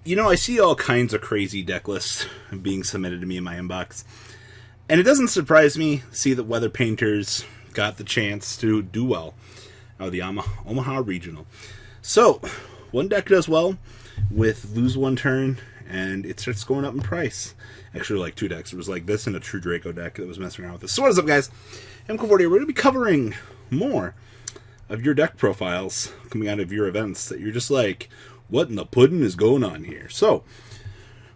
You know, I see all kinds of crazy deck lists being submitted to me in my inbox. And it doesn't surprise me to see that Weather Painters got the chance to do well out of the Omaha Regional. So, one deck does well with lose one turn, and it starts going up in price. Actually, like two decks. It was like this and a True Draco deck that was messing around with this. So what is up, guys? MK40 here. We're going to be covering more of your deck profiles coming out of your events that you're just like, what in the pudding is going on here? So,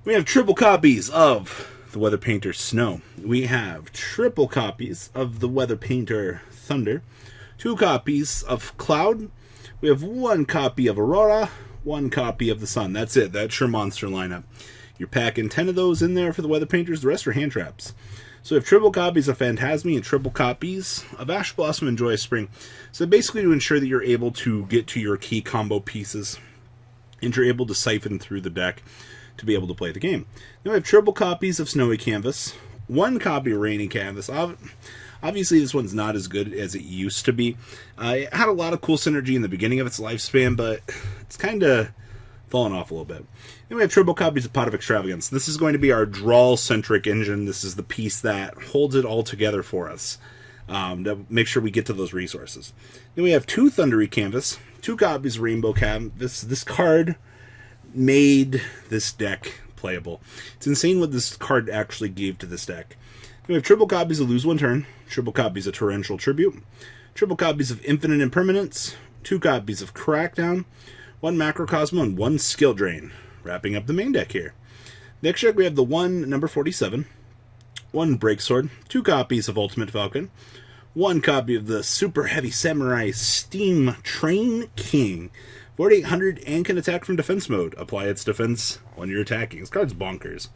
we have triple copies of the Weather Painter Snow. We have triple copies of the Weather Painter Thunder. 2 copies of Cloud. We have 1 copy of Aurora. 1 copy of the Sun. That's it. That's your monster lineup. You're packing 10 of those in there for the Weather Painters. The rest are hand traps. So we have triple copies of Phantasmi and triple copies of Ash Blossom and Joyous Spring. So basically to ensure that you're able to get to your key combo pieces and you're able to siphon through the deck to be able to play the game. Then we have triple copies of Snowy Canvas, 1 copy of Rainy Canvas. Obviously, this one's not as good as it used to be. It had a lot of cool synergy in the beginning of its lifespan, but it's kind of fallen off a little bit. Then we have triple copies of Pot of Extravagance. This is going to be our draw-centric engine. This is the piece that holds it all together for us to make sure we get to those resources. Then we have 2 Thundery Canvas, 2 copies of Rainbow Canvas. This card made this deck playable. It's insane what this card actually gave to this deck. We have triple copies of Lose One Turn, triple copies of Torrential Tribute, triple copies of Infinite Impermanence, 2 copies of Crackdown, 1 Macrocosmo, and 1 Skill Drain, wrapping up the main deck here. Next deck we have the 1 number 47, 1 Breaksword, 2 copies of Ultimate Falcon, 1 copy of the Super Heavy Samurai Steam Train King, 4800 and can attack from defense mode. Apply its defense when you're attacking. This card's bonkers.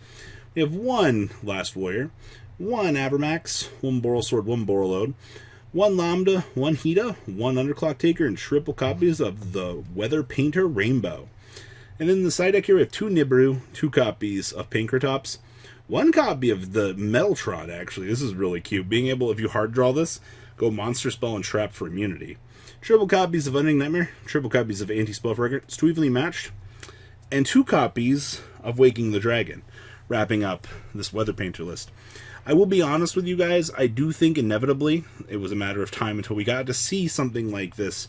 We have 1 Last Warrior, 1 Abermax, 1 Boral Sword, 1 Borreload, 1 Lambda, 1 Hida, 1 Underclock Taker, and triple copies of the Weather Painter Rainbow. And then in the side deck here we have 2 Nibiru, 2 copies of Pankratops, 1 copy of the Metaltron, actually. This is really cute. Being able, if you hard draw this, go Monster Spell and Trap for immunity. Triple copies of Unending Nightmare, triple copies of Anti-Spell Record, it's 2 evenly matched, and 2 copies of Waking the Dragon, wrapping up this Weather Painter list. I will be honest with you guys, I do think inevitably it was a matter of time until we got to see something like this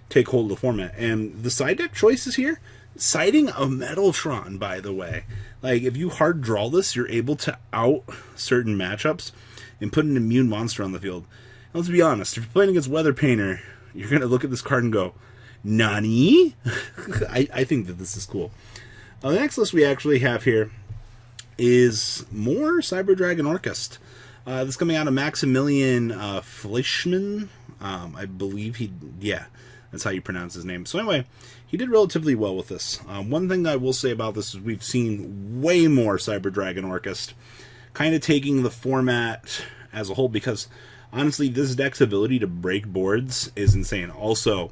take hold of the format. And the side deck choices here, citing a Metaltron, by the way. Like, if you hard draw this, you're able to out certain matchups and put an immune monster on the field. And let's be honest, if you're playing against Weather Painter, you're going to look at this card and go, Nani? I think that this is cool. The next list we actually have here is more Cyber Dragon Orcust. This is coming out of Maximilian Fleischmann. I believe that's how you pronounce his name. So anyway, he did relatively well with this. One thing I will say about this is we've seen way more Cyber Dragon Orcust kind of taking the format as a whole, because honestly, this deck's ability to break boards is insane. Also,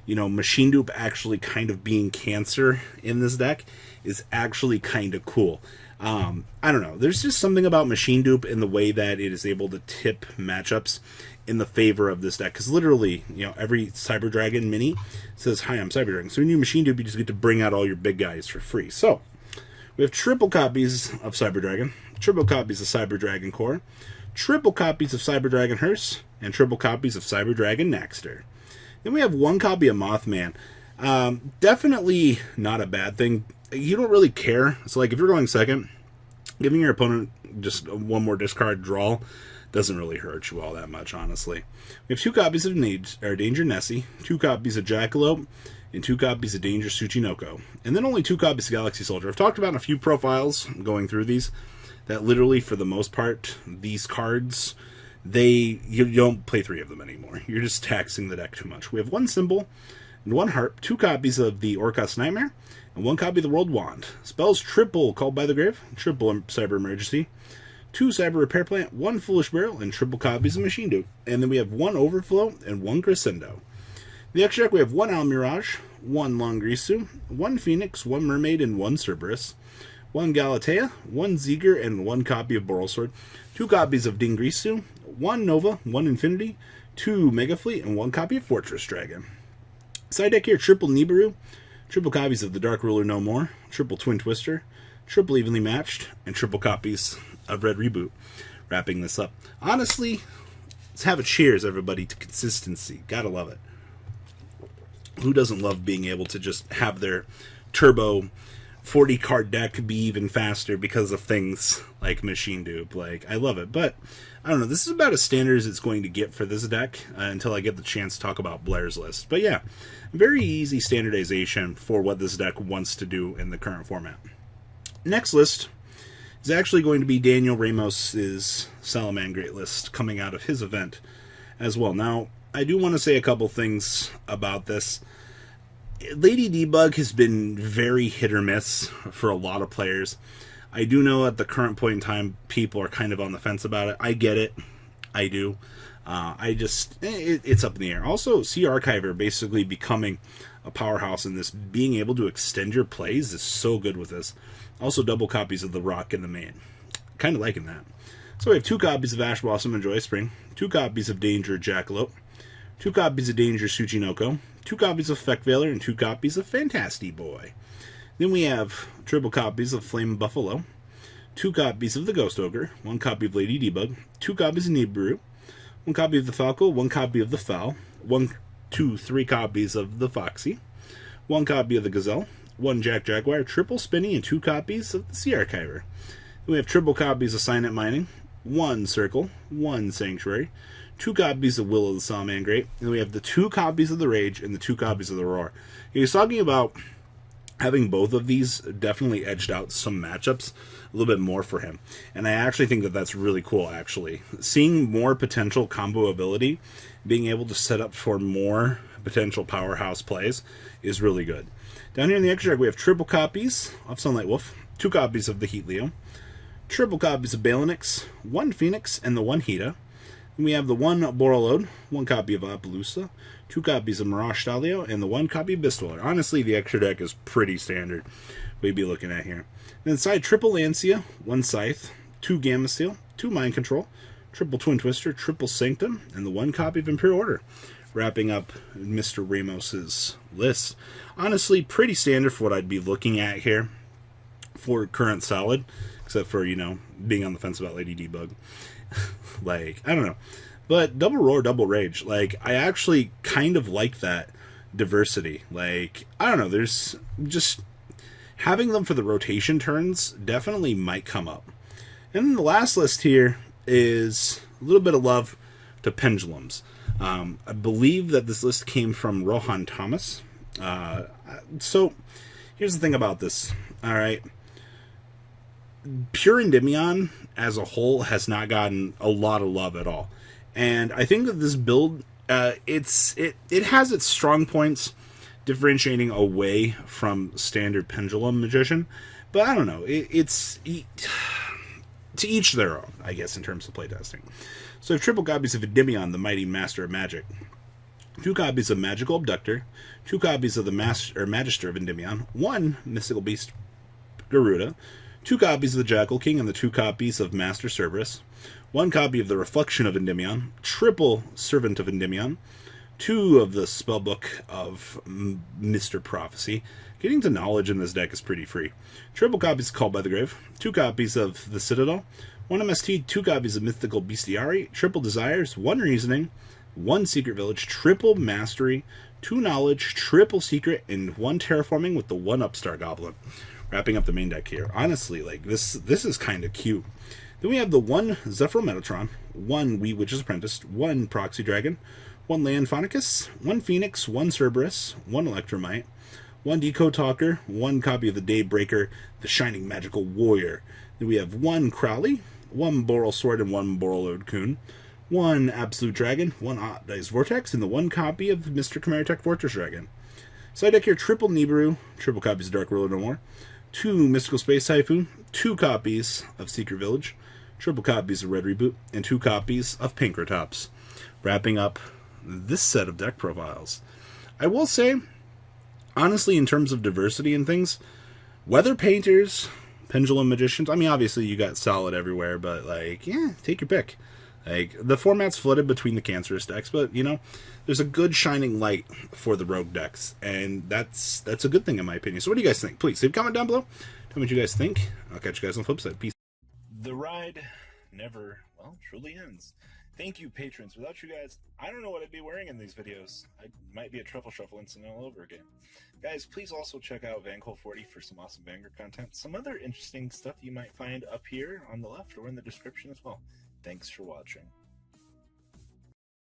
you know, Machine Dupe actually kind of being cancer in this deck is actually kind of cool. I don't know. There's just something about Machine Dupe in the way that it is able to tip matchups in the favor of this deck. Because literally, you know, every Cyber Dragon mini says, "Hi, I'm Cyber Dragon." So when you Machine Dupe, you just get to bring out all your big guys for free. So we have triple copies of Cyber Dragon, triple copies of Cyber Dragon Core, triple copies of Cyber Dragon Hearse, and triple copies of Cyber Dragon Naxter. Then we have 1 copy of Mothman. Definitely not a bad thing. You don't really care. So, like, if you're going second, giving your opponent just 1 more discard draw doesn't really hurt you all that much, honestly. We have 2 copies of Danger Nessie, 2 copies of Jackalope, and 2 copies of Danger Tsuchinoko. And then only 2 copies of Galaxy Soldier. I've talked about in a few profiles going through these that literally, for the most part, these cards, you don't play 3 of them anymore. You're just taxing the deck too much. We have 1 Symbol and 1 Harp, 2 copies of the Orcust Nightmare, and 1 copy of the World Wand. Spells triple Called by the Grave, triple Cyber Emergency, 2 Cyber Repair Plant, 1 Foolish Barrel, and triple copies of Machine Dupe. And then we have 1 Overflow and 1 Crescendo. In the extra deck we have 1 Al Mirage, 1 Longrisu, 1 Phoenix, 1 Mermaid, and 1 Cerberus, 1 Galatea, 1 Zeger, and 1 copy of Boral Sword, 2 copies of Dingrisu, 1 Nova, 1 Infinity, 2 Mega Fleet, and 1 copy of Fortress Dragon. Side deck here, triple Nibiru, triple copies of the Dark Ruler No More, triple Twin Twister, triple Evenly Matched, and triple copies of Red Reboot. Wrapping this up. Honestly, let's have a cheers, everybody, to consistency. Gotta love it. Who doesn't love being able to just have their turbo 40 card deck be even faster because of things like Machine Dupe? Like, I love it. But I don't know, this is about as standard as it's going to get for this deck until I get the chance to talk about Blair's list. But yeah, very easy standardization for what this deck wants to do in the current format. Next list is actually going to be Daniel Ramos's Salamangreat list coming out of his event as well. Now, I do want to say a couple things about this. Lady Debug has been very hit or miss for a lot of players. I do know at the current point in time, people are kind of on the fence about it. I get it. I do. It's up in the air. Also, Sea Archiver basically becoming a powerhouse in this, being able to extend your plays is so good with this. Also, double copies of the Rock in the main. Kind of liking that. So we have 2 copies of Ash Blossom and Joy Spring, 2 copies of Danger Jackalope, 2 copies of Danger Tsuchinoko, 2 copies of Feck Veiler, and 2 copies of Fantasty Boy. Then we have triple copies of Flame Buffalo, 2 copies of the Ghost Ogre, 1 copy of Lady Debug, 2 copies of Nibiru, 1 copy of the Falco, 1 copy of the Fowl, 3 copies of the Foxy, 1 copy of the Gazelle, 1 Jack Jaguar, triple Spinny, and 2 copies of the Sea Archiver. Then we have triple copies of Signet Mining, 1 Circle, 1 Sanctuary, 2 copies of Will of the Salamangreat, and we have the 2 copies of the Rage and the 2 copies of the Roar. He's talking about having both of these definitely edged out some matchups a little bit more for him. And I actually think that that's really cool, actually. Seeing more potential combo ability, being able to set up for more potential powerhouse plays is really good. Down here in the extra deck, we have triple copies of Sunlight Wolf, 2 copies of the Heat Leo, triple copies of Balinix, 1 Phoenix, and the 1 Hita. And we have the 1 Borreload, 1 copy of Appaloosa, 2 copies of Mirage Stalio, and the 1 copy of Bistwaller. Honestly, the extra deck is pretty standard we'd be looking at here. And inside, triple Lancia, 1 Scythe, 2 Gamma Steel, 2 Mind Control, triple Twin Twister, triple Sanctum, and the 1 copy of Imperial Order. Wrapping up Mr. Ramos's list. Honestly, pretty standard for what I'd be looking at here for current Solid, except for, being on the fence about Lady Debug. Like, I don't know. But double Roar, double Rage, like, I actually kind of like that diversity. Like, I don't know, there's just having them for the rotation turns definitely might come up. And then the last list here is a little bit of love to Pendulums. I believe that this list came from Rohan Thomas. So here's the thing about this. All right. Pure Endymion as a whole has not gotten a lot of love at all. And I think that this build, it has its strong points differentiating away from standard Pendulum Magician. But I don't know. It's to each their own, I guess, in terms of playtesting. So I have triple copies of Endymion, the Mighty Master of Magic, 2 copies of Magical Abductor, 2 copies of the Magister of Endymion, 1 Mystical Beast Garuda, 2 copies of the Jackal King, and the 2 copies of Master Cerberus, 1 copy of the Reflection of Endymion, triple Servant of Endymion, 2 of the Spellbook of Mr. Prophecy. Getting to knowledge in this deck is pretty free. Triple copies of Called by the Grave, 2 copies of the Citadel, 1 MST, 2 copies of Mythical Bestiary, triple Desires, 1 Reasoning, 1 Secret Village, triple Mastery, 2 Knowledge, triple Secret, and 1 Terraforming with the 1 Upstart Goblin. Wrapping up the main deck here. Honestly, like, this is kind of cute. Then we have the 1 Zephyr Metatron, 1 Wee Witch's Apprentice, 1 Proxy Dragon, 1 Land Phonicus, 1 Phoenix, 1 Cerberus, 1 Electromite, 1 Decode Talker, 1 copy of the Daybreaker, the Shining Magical Warrior. Then we have 1 Crowley, 1 Boral Sword, and 1 Borreload Coon, 1 Absolute Dragon, 1 Dice Vortex, and the 1 copy of Mr. Chimeritek Fortress Dragon. Side deck here, triple Nibiru, triple copies of Dark Ruler No More, 2 Mystical Space Typhoon, 2 copies of Secret Village, triple copies of Red Reboot, and 2 copies of Pinkertops. Wrapping up this set of deck profiles. I will say, honestly, in terms of diversity and things, Weather Painters, Pendulum Magicians, I mean, obviously you got Solid everywhere, but, like, yeah, take your pick. Like, the format's flooded between the cancerous decks, but, you know, there's a good shining light for the rogue decks, and that's a good thing in my opinion. So what do you guys think? Please leave a comment down below. Tell me what you guys think. I'll catch you guys on the flip side. Peace. The ride never, well, truly ends. Thank you, patrons. Without you guys, I don't know what I'd be wearing in these videos. I might be a truffle shuffle incident all over again. Guys, please also check out VanCole40 for some awesome Vanguard content. Some other interesting stuff you might find up here on the left or in the description as well. Thanks for watching.